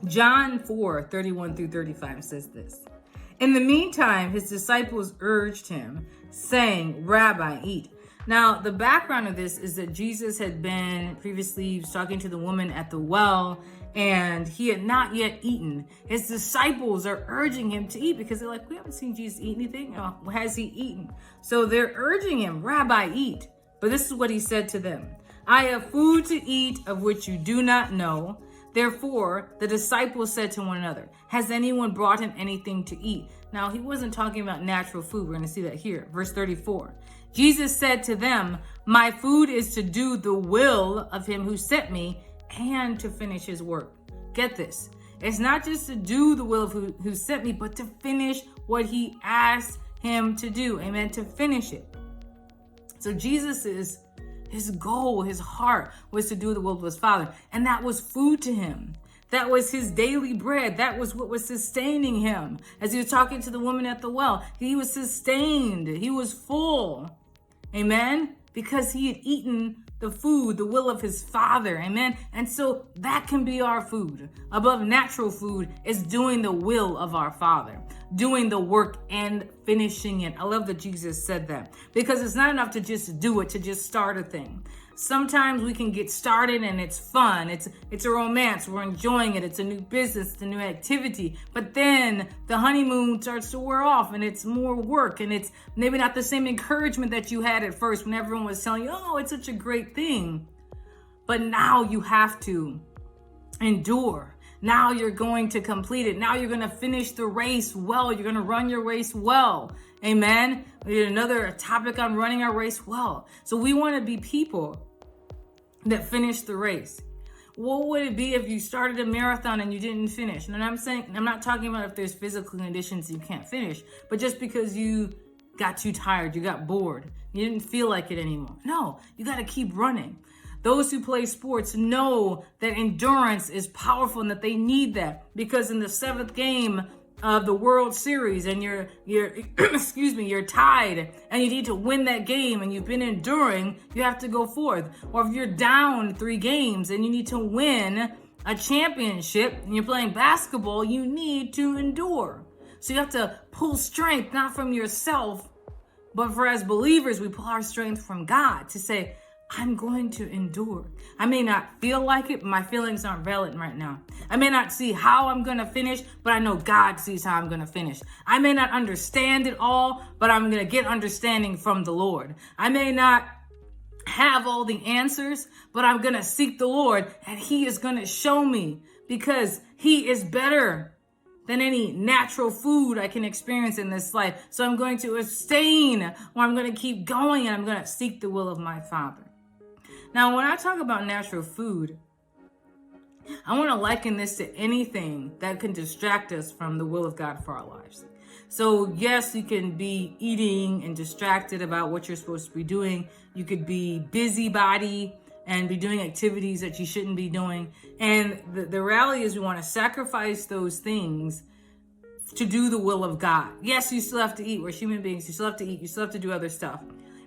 John 4:31-35 says this. In the meantime, his disciples urged him, saying, Rabbi, eat. Now, the background of this is that Jesus had been previously talking to the woman at the well, and he had not yet eaten. His disciples are urging him to eat because they're like, we haven't seen Jesus eat anything. Has he eaten? So they're urging him, Rabbi, eat. But this is what he said to them. I have food to eat of which you do not know. Therefore, the disciples said to one another, has anyone brought him anything to eat? Now, he wasn't talking about natural food. We're going to see that here. Verse 34. Jesus said to them, my food is to do the will of him who sent me and to finish his work. Get this. It's not just to do the will of who sent me, but to finish what he asked him to do. Amen. To finish it. So Jesus his goal, his heart was to do the will of his Father. And that was food to him. That was his daily bread. That was what was sustaining him. As he was talking to the woman at the well, he was sustained. He was full. Amen. Because he had eaten the food, the will of his Father. Amen. And so that can be our food. Above natural food is doing the will of our Father, doing the work and finishing it. I love that Jesus said that, because it's not enough to just do it, to just start a thing. Sometimes we can get started and it's fun. It's a romance. We're enjoying it. It's a new business. It's a new activity. But then the honeymoon starts to wear off and it's more work. And it's maybe not the same encouragement that you had at first when everyone was telling you, oh, it's such a great thing. But now you have to endure. Now you're going to complete it. Now you're going to finish the race well. You're going to run your race well. Amen. We did another topic on running our race well. So we want to be people that finish the race. What would it be if you started a marathon and you didn't finish? And I'm not talking about if there's physical conditions you can't finish, but just because you got too tired, you got bored, you didn't feel like it anymore. No, you got to keep running. Those who play sports know that endurance is powerful and that they need that, because in the seventh game of the World Series and you're you're tied and you need to win that game and you've been enduring, you have to go forth. Or if you're down 3 games and you need to win a championship and you're playing basketball, you need to endure. So you have to pull strength, not from yourself, but for as believers, we pull our strength from God to say, I'm going to endure. I may not feel like it, but my feelings aren't valid right now. I may not see how I'm going to finish, but I know God sees how I'm going to finish. I may not understand it all, but I'm going to get understanding from the Lord. I may not have all the answers, but I'm going to seek the Lord and he is going to show me, because he is better than any natural food I can experience in this life. So I'm going to abstain, or I'm going to keep going, and I'm going to seek the will of my Father. Now, when I talk about natural food, I want to liken this to anything that can distract us from the will of God for our lives. So yes, you can be eating and distracted about what you're supposed to be doing. You could be busybody and be doing activities that you shouldn't be doing. And the reality is we want to sacrifice those things to do the will of God. Yes, you still have to eat. We're human beings. You still have to eat. You still have to do other stuff.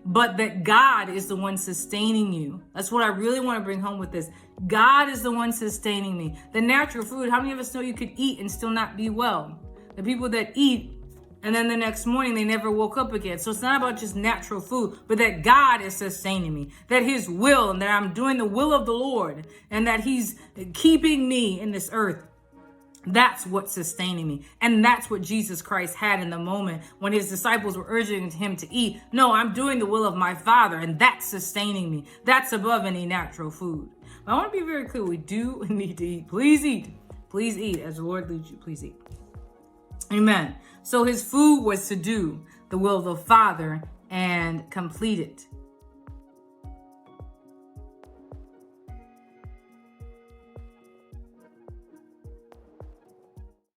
But that God is the one sustaining you. That's what I really want to bring home with this. God is the one sustaining me. The natural food, how many of us know you could eat and still not be well? The people that eat and then the next morning they never woke up again. So it's not about just natural food, but that God is sustaining me, that his will, and that I'm doing the will of the Lord, and that he's keeping me in this earth. That's what's sustaining me. And that's what Jesus Christ had in the moment when his disciples were urging him to eat. No, I'm doing the will of my Father, and that's sustaining me. That's above any natural food. But I want to be very clear. We do need to eat. Please eat. Please eat as the Lord leads you. Please eat. Amen. So his food was to do the will of the Father and complete it.